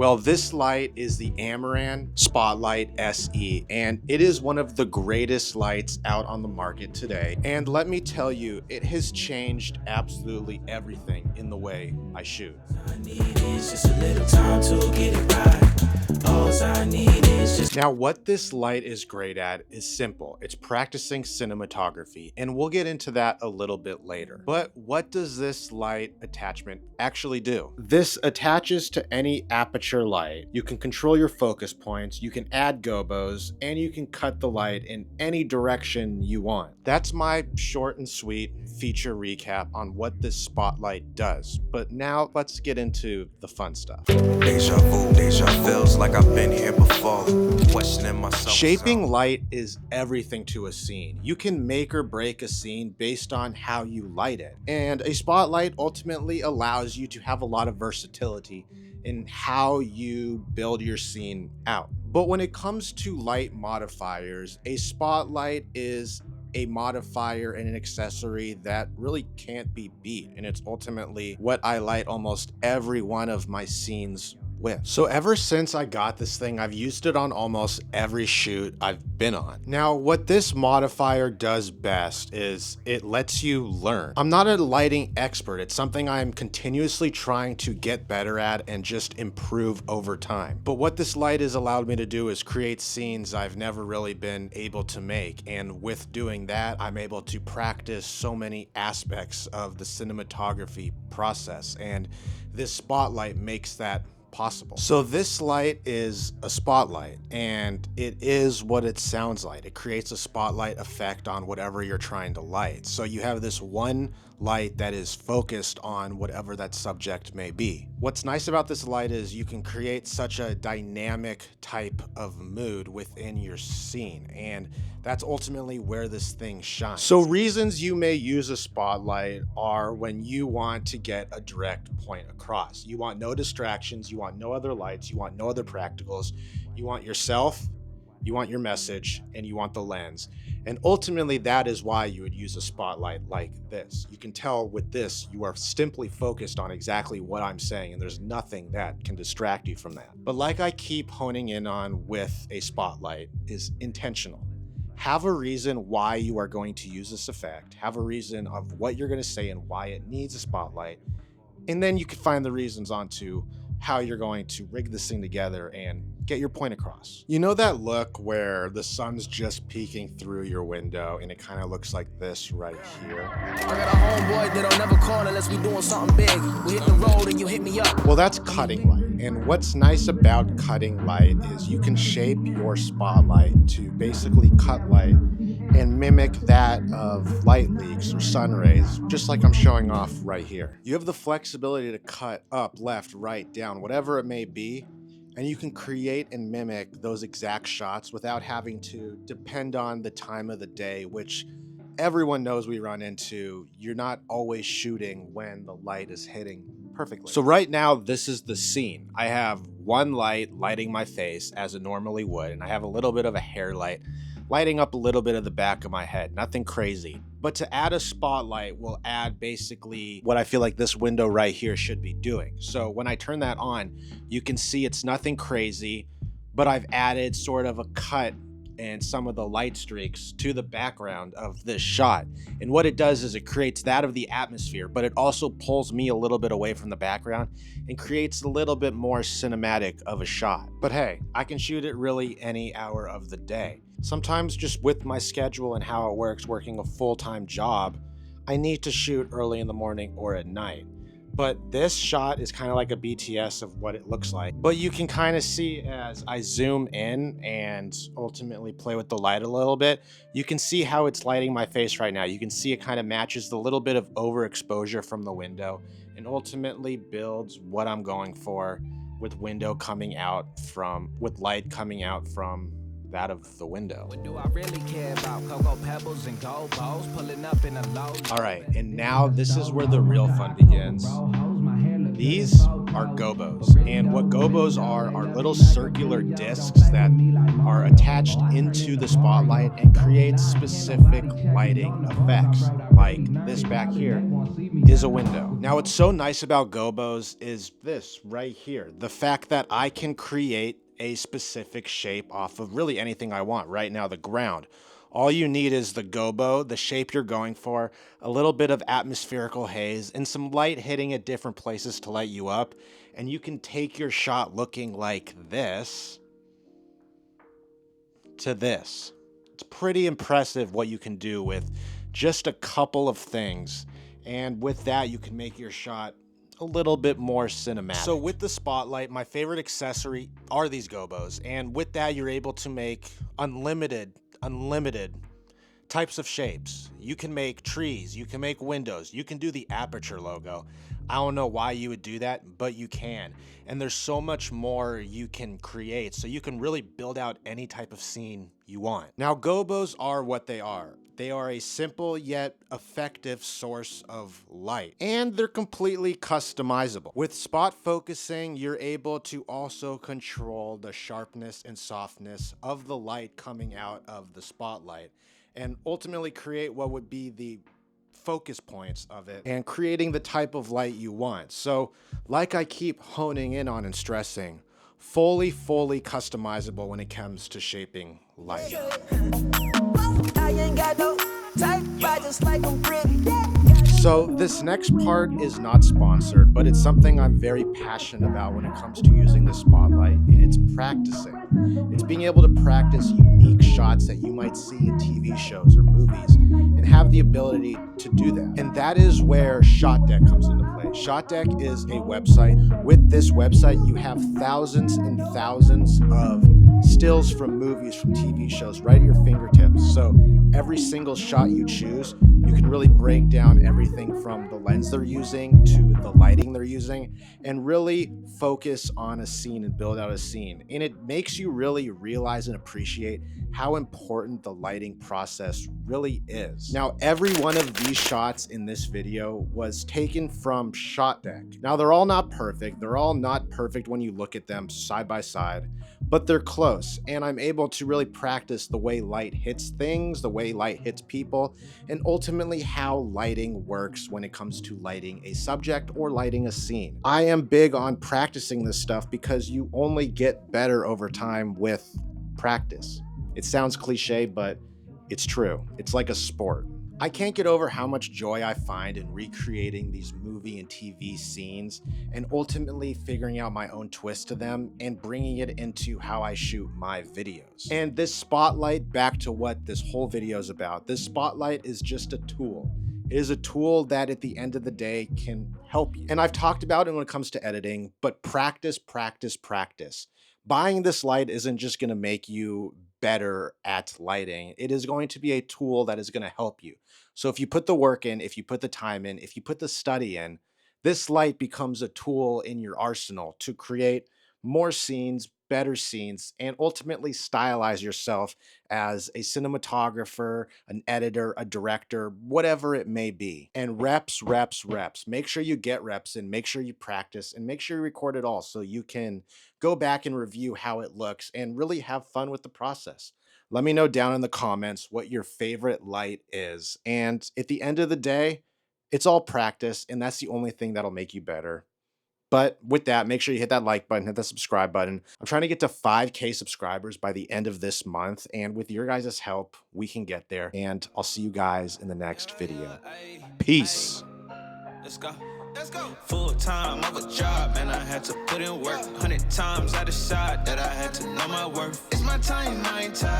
Well, this light is the Aputure Spotlight SE, and it is one of the greatest lights out on the market today. And let me tell you, it has changed absolutely everything in the way I shoot. Now, what this light is great at is simple. It's practicing cinematography, and we'll get into that a little bit later. But what does this light attachment actually do? This attaches to any aperture light. You can control your focus points, you can add gobos, and you can cut the light in any direction you want. That's my short and sweet feature recap on what this spotlight does. But now let's get into the fun stuff. Deja vu, deja feels like I've been here before. Questioning myself. Shaping light is everything to a scene. You can make or break a scene based on how you light it. And a spotlight ultimately allows you to have a lot of versatility in how you build your scene out. But when it comes to light modifiers, a spotlight is a modifier and an accessory that really can't be beat, and it's ultimately what I light almost every one of my scenes with. So ever since I got this thing, I've used it on almost every shoot I've been on. Now, what this modifier does best is it lets you learn. I'm not a lighting expert. It's something I'm continuously trying to get better at and just improve over time. But what this light has allowed me to do is create scenes I've never really been able to make. And with doing that, I'm able to practice so many aspects of the cinematography process. And this spotlight makes that possible. So this light is a spotlight, and it is what it sounds like. It creates a spotlight effect on whatever you're trying to light. So you have this one light that is focused on whatever that subject may be. What's nice about this light is you can create such a dynamic type of mood within your scene, and that's ultimately where this thing shines. So reasons you may use a spotlight are when you want to get a direct point across. You want no distractions, you want no other lights, you want no other practicals, you want yourself, you want your message, and you want the lens. And ultimately, that is why you would use a spotlight like this. You can tell with this, you are simply focused on exactly what I'm saying, and there's nothing that can distract you from that. But like I keep honing in on with a spotlight is intentional. Have a reason why you are going to use this effect. Have a reason of what you're going to say and why it needs a spotlight. And then you can find the reasons onto how you're going to rig this thing together and get your point across. You know that look where the sun's just peeking through your window and it kind of looks like this right here? I got a homeboy that don't never call unless we doing something big. We hit the road and you hit me up. Well, that's cutting light. And what's nice about cutting light is you can shape your spotlight to basically cut light and mimic that of light leaks or sun rays, just like I'm showing off right here. You have the flexibility to cut up, left, right, down, whatever it may be, and you can create and mimic those exact shots without having to depend on the time of the day, which everyone knows we run into. You're not always shooting when the light is hitting perfectly. So right now, this is the scene. I have one light lighting my face as it normally would, and I have a little bit of a hair light lighting up a little bit of the back of my head, nothing crazy. But to add a spotlight will add basically what I feel like this window right here should be doing. So when I turn that on, you can see it's nothing crazy, but I've added sort of a cut and some of the light streaks to the background of this shot. And what it does is it creates that of the atmosphere, but it also pulls me a little bit away from the background and creates a little bit more cinematic of a shot. But hey, I can shoot it really any hour of the day. Sometimes just with my schedule and how it works, working a full-time job, I need to shoot early in the morning or at night. But this shot is kind of like a BTS of what it looks like. But you can kind of see as I zoom in and ultimately play with the light a little bit, you can see how it's lighting my face right now. You can see it kind of matches the little bit of overexposure from the window and ultimately builds what I'm going for with window coming out from, with light coming out from that of the window. What do I really care about? Cocoa pebbles and gold balls pulling up in a low. All right, and now this is where the real fun begins. These are gobos, and what gobos are little circular discs that are attached into the spotlight and create specific lighting effects, like this back here. is a window. Now, what's so nice about gobos is this right here. The fact that I can create a specific shape off of really anything I want. Right now, the ground. All you need is the gobo, the shape you're going for, a little bit of atmospherical haze, and some light hitting at different places to light you up. And you can take your shot looking like this to this. It's pretty impressive what you can do with just a couple of things. And with that, you can make your shot a little bit more cinematic. So with the Spotlight, my favorite accessory are these gobos. And with that, you're able to make unlimited types of shapes. You can make trees, you can make windows, you can do the Aputure logo. I don't know why you would do that, but you can. And there's so much more you can create, so you can really build out any type of scene you want. Now, gobos are what they are. They are a simple yet effective source of light, and they're completely customizable. With spot focusing, you're able to also control the sharpness and softness of the light coming out of the spotlight, and ultimately create what would be the focus points of it and creating the type of light you want. So, like I keep honing in on and stressing, fully customizable when it comes to shaping light. So this next part is not sponsored, but it's something I'm very passionate about when it comes to using the Spotlight, and it's practicing. It's being able to practice unique shots that you might see in TV shows or movies and have the ability to do that. And that is where ShotDeck comes into play. ShotDeck is a website. With this website, you have thousands and thousands of stills from movies, from TV shows, right at your fingertips. So every single shot you choose, you can really break down everything from the lens they're using to the lighting they're using and really focus on a scene and build out a scene. And it makes you really realize and appreciate how important the lighting process really is. Now, every one of these shots in this video was taken from ShotDeck. Now, they're all not perfect. They're all not perfect when you look at them side by side, but they're close. And I'm able to really practice the way light hits things, the way light hits people, and ultimately how lighting works when it comes to lighting a subject or lighting a scene. I am big on practicing this stuff because you only get better over time with practice. It sounds cliche, but it's true. It's like a sport. I can't get over how much joy I find in recreating these movie and TV scenes and ultimately figuring out my own twist to them and bringing it into how I shoot my videos. And this Spotlight, back to what this whole video is about, this Spotlight is just a tool. It is a tool that at the end of the day can help you. And I've talked about it when it comes to editing, but practice. Buying this light isn't just going to make you better at lighting. It is going to be a tool that is going to help you. So if you put the work in, if you put the time in, if you put the study in, this light becomes a tool in your arsenal to create more scenes, better scenes, and ultimately stylize yourself as a cinematographer, an editor, a director, whatever it may be. And reps. Make sure you get reps in, make sure you practice, and make sure you record it all so you can go back and review how it looks and really have fun with the process. Let me know down in the comments what your favorite light is. And at the end of the day, it's all practice, and that's the only thing that'll make you better. But with that, make sure you hit that like button, hit that subscribe button. I'm trying to get to 5K subscribers by the end of this month. And with your guys' help, we can get there. And I'll see you guys in the next video. Peace. Let's go. Full time of a job, and I had to put in work. 100 times I decide that I had to know my worth. It's my time, I ain't tired.